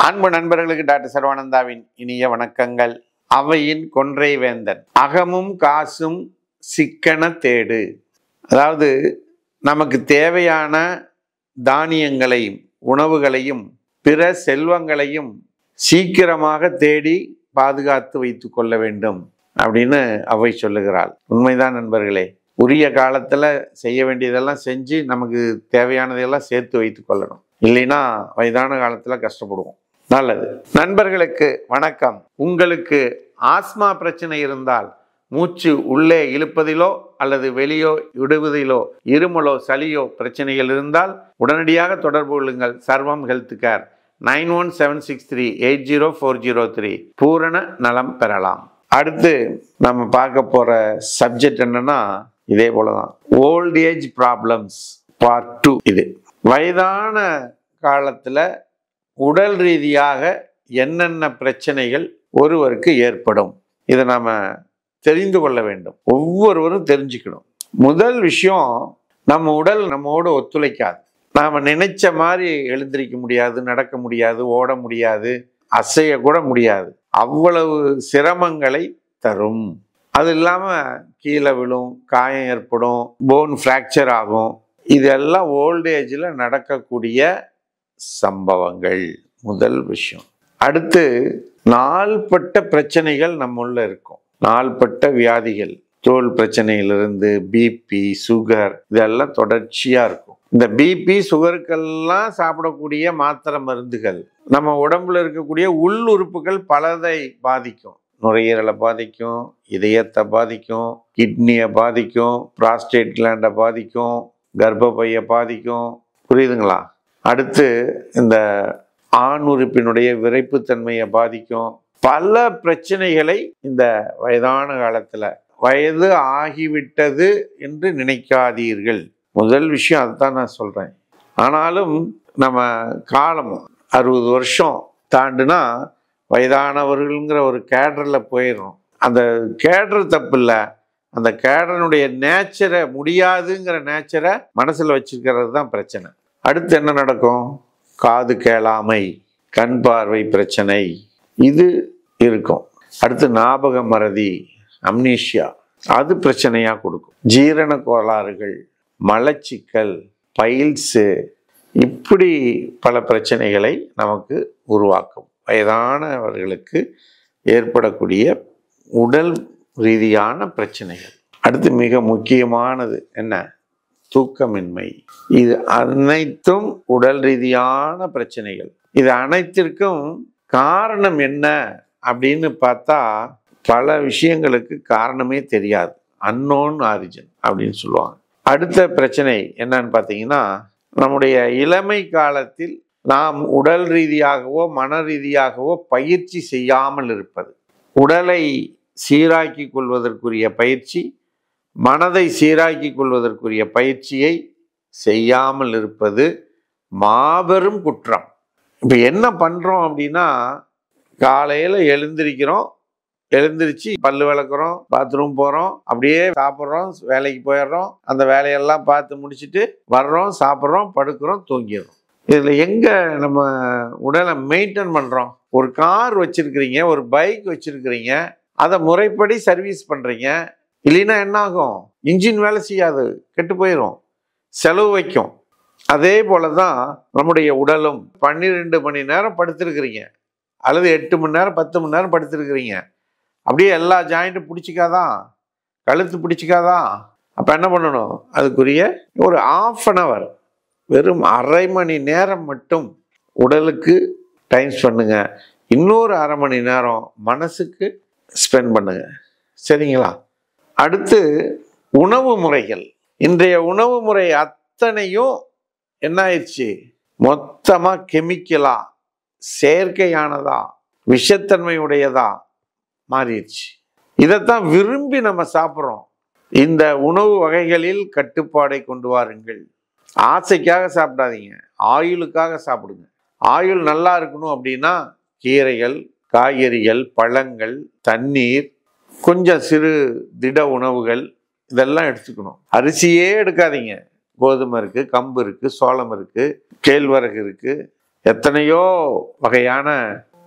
அன்பு நண்பர்களுக்கு டாக்டர் சர்வானந்தாவின் இனிய வணக்கங்கள். அவையின் கொன்றை வேந்தன், அகமும் காசும் சிக்கன தேடு. அதாவது நமக்கு தேவையான தானியங்களையும் உணவுகளையும் பிற செல்வங்களையும் சீக்கிரமாக தேடி பாதுகாத்து வைத்து கொள்ள வேண்டும் அப்படின்னு அவை சொல்லுகிறாள். உண்மைதான் நண்பர்களே. உரிய காலத்தில் செய்ய வேண்டியதெல்லாம் செஞ்சு நமக்கு தேவையானதையெல்லாம் சேர்த்து வைத்து கொள்ளணும். இல்லைன்னா வயதான காலத்தில் கஷ்டப்படுவோம். நல்லது. நண்பர்களுக்கு வணக்கம். உங்களுக்கு ஆஸ்மா பிரச்சனை இருந்தால், மூச்சு உள்ளே இழுப்பதிலோ அல்லது வெளியோ விடுவதிலோ, இருமலோ சளியோ பிரச்சனைகள் இருந்தால் உடனடியாக தொடர்பு கொள்ளுங்கள். சர்வம் ஹெல்த் கேர் 9176380403. பூரண நலம் பெறலாம். அடுத்து நம்ம பார்க்க போற சப்ஜெக்ட் என்னன்னா, இதே போலதான், ஓல்ட் ஏஜ் ப்ராப்ளம்ஸ் பார்ட் 2. இது வயதான காலத்துல உடல் ரீதியாக என்னென்ன பிரச்சனைகள் ஒருவருக்கு ஏற்படும், இதை நாம தெரிந்து கொள்ள வேண்டும். ஒவ்வொருவரும் தெரிஞ்சுக்கணும். முதல் விஷயம், நம்ம உடல் நம்மோடு ஒத்துழைக்காது. நாம நினைச்ச மாதிரி எழுந்திருக்க முடியாது, நடக்க முடியாது, ஓட முடியாது, அசைய கூட முடியாது. அவ்வளவு சிரமங்களை தரும். அது இல்லாம கீழே விழும், காயம் ஏற்படும், போன் ஃப்ராக்சர் ஆகும். இதெல்லாம் ஓல்டேஜில் நடக்கக்கூடிய சம்பவங்கள். முதல் விஷயம். அடுத்து, நாள்பட்ட பிரச்சனைகள் நம்முள்ள இருக்கும். நாள்பட்ட வியாதிகள், தோல் பிரச்சனையிலிருந்து பிபி, சுகர், இதெல்லாம் தொடர்ச்சியா இருக்கும். இந்த பிபி சுகருக்கெல்லாம் சாப்பிடக்கூடிய மாத்திரை மருந்துகள் நம்ம உடம்புல இருக்கக்கூடிய உள் உறுப்புகள் பலதை பாதிக்கும். நுரையீரலை பாதிக்கும், இதயத்தை பாதிக்கும், கிட்னியை பாதிக்கும், பிராஸ்டேட் கிளாண்டை பாதிக்கும், கர்ப்பப்பையை பாதிக்கும். புரியுதுங்களா? அடுத்து இந்த ஆண் உறுப்பினுடைய விரைப்புத்தன்மையை பாதிக்கும். பல பிரச்சனைகளை இந்த வயதான காலத்துல, வயது ஆகிவிட்டது என்று நினைக்காதீர்கள். முதல் விஷயம் அதுதான் நான் சொல்றேன். ஆனாலும் நம்ம காலம் 60 வருஷம் தாண்டுனா வயதானவர்கள்ங்கிற ஒரு கேடரில் போயிடும். அந்த கேடர் தப்பு இல்லை, அந்த கேடனுடைய நேச்சரை, முடியாதுங்கிற நேச்சரை மனசில் வச்சிருக்கிறது தான் பிரச்சனை. அடுத்து என்ன நடக்கும்? காது கேளாமை, கண் பார்வை பிரச்சனை, இது இருக்கும். அடுத்து ஞாபக மறதி, அம்னீஷியா, அது பிரச்சனையாக கொடுக்கும். ஜீரண கோளாறுகள், மலச்சிக்கல், பைல்ஸு, இப்படி பல பிரச்சனைகளை நமக்கு உருவாக்கும். வயதானவர்களுக்கு ஏற்படக்கூடிய உடல் ரீதியான பிரச்சனைகள். அடுத்து மிக முக்கியமானது என்ன? தூக்கமின்மை. இது அனைத்தும் உடல் ரீதியான பிரச்சனைகள். இது அனைத்திற்கும் காரணம் என்ன அப்படின்னு பார்த்தா, பல விஷயங்களுக்கு காரணமே தெரியாது. அன்னோன் ஆரிஜின் அப்படின்னு சொல்லுவாங்க. அடுத்த பிரச்சனை என்னன்னு பார்த்தீங்கன்னா, நம்முடைய இளமை காலத்தில் நாம் உடல் ரீதியாகவோ மன ரீதியாகவோ பயிற்சி செய்யாமல் இருப்பது. உடலை சீராக்கி கொள்வதற்குரிய பயிற்சி, மனதை சீராக்கி கொள்வதற்குரிய பயிற்சியை செய்யாமல் இருப்பது மாபெரும் குற்றம். இப்போ என்ன பண்ணுறோம் அப்படின்னா, காலையில் எழுந்திரிச்சு பல்லு விளக்குறோம், பாத்ரூம் போகிறோம், அப்படியே சாப்பிட்றோம், வேலைக்கு போயிடுறோம், அந்த வேலையெல்லாம் பார்த்து முடிச்சுட்டு வர்றோம், சாப்பிட்றோம், படுக்கிறோம், தூங்கிடுறோம். இதில் எங்கே நம்ம உடலை மெயின்டைன் பண்ணுறோம்? ஒரு கார் வச்சுருக்கிறீங்க, ஒரு பைக் வச்சுருக்கிறீங்க, அதை முறைப்படி சர்வீஸ் பண்ணுறீங்க. இல்லைன்னா என்ன ஆகும்? இன்ஜின் வேலை செய்யாது, கெட்டு போயிடும், செலவு வைக்கும். அதே போல தான் நம்முடைய உடலும். 12 மணி நேரம் படுத்திருக்கிறீங்க, அல்லது 8 மணி நேரம் 10 மணி நேரம் படுத்திருக்கிறீங்க. அப்படியே எல்லா ஜாயிண்ட்டும் பிடிச்சிக்காதான், கழுத்து பிடிச்சிக்காதான். அப்போ என்ன பண்ணணும்? அதுக்குரிய ஒரு 1/2 hour, வெறும் அரை மணி நேரம் மட்டும் உடலுக்கு டைம் பண்ணுங்க. இன்னொரு அரை மணி நேரம் மனசுக்கு ஸ்பெண்ட் பண்ணுங்க. சரிங்களா? அடுத்து உணவு முறைகள். இன்றைய உணவு முறை அத்தனையும் என்ன ஆயிடுச்சு? மொத்தமா கெமிக்கலா, செயற்கையானதா, விஷத்தன்மையுடையதா மாறிடுச்சு. இதைத்தான் விரும்பி நம்ம சாப்பிட்றோம். இந்த உணவு வகைகளில் கட்டுப்பாடை கொண்டு வாருங்கள். ஆசைக்காக சாப்பிடாதீங்க, ஆயுளுக்காக சாப்பிடுங்க. ஆயுள் நல்லா இருக்கணும் அப்படின்னா கீரைகள், காய்கறிகள், பழங்கள், தண்ணீர், கொஞ்சம் சிறு திட உணவுகள், இதெல்லாம் எடுத்துக்கணும். அரிசியே எடுக்காதீங்க. கோதுமை இருக்குது, கம்பு இருக்குது, சோளம் இருக்குது, கேழ்வரகு இருக்குது, எத்தனையோ வகையான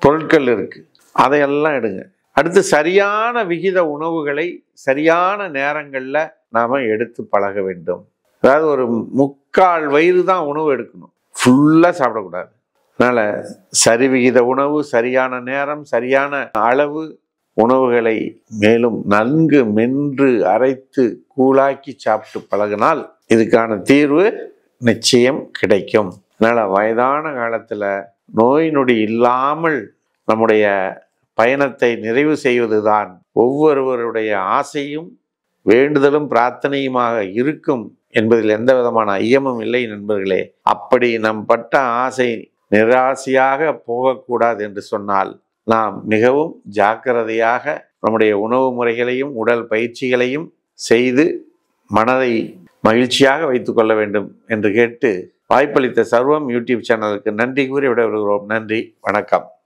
பொருட்கள் இருக்கு, அதையெல்லாம் எடுங்க. அடுத்து சரியான விகித உணவுகளை சரியான நேரங்களில் நாம் எடுத்து பழக வேண்டும். அதாவது ஒரு 3/4 வயிறு தான் உணவு எடுக்கணும், ஃபுல்லாக சாப்பிடக்கூடாது. அதனால் சரிவிகித உணவு, சரியான நேரம், சரியான அளவு உணவுகளை மேலும் நன்கு மென்று அரைத்து கூழாக்கி சாப்பிட்டு பழகினால் இதுக்கான தீர்வு நிச்சயம் கிடைக்கும். அதனால் வயதான காலத்தில் நோய் நொடி இல்லாமல் நம்முடைய பயணத்தை நிறைவு செய்வதுதான் ஒவ்வொருவருடைய ஆசையும் வேண்டுதலும் பிரார்த்தனையுமாக இருக்கும் என்பதில் எந்த விதமான ஐயமும் இல்லை நண்பர்களே. அப்படி நம் பட்ட ஆசை நிராசையாக போகக்கூடாது என்று சொன்னால் நாம் மிகவும் ஜாக்கிரதையாக நம்முடைய உணவு முறைகளையும் உடல் பயிற்சிகளையும் செய்து மனதை மகிழ்ச்சியாக வைத்துக் கொள்ள வேண்டும் என்று கேட்டு வாய்ப்பளித்த சர்வம் யூடியூப் சேனலுக்கு நன்றி கூறி விடைபெறுகிறோம். நன்றி, வணக்கம்.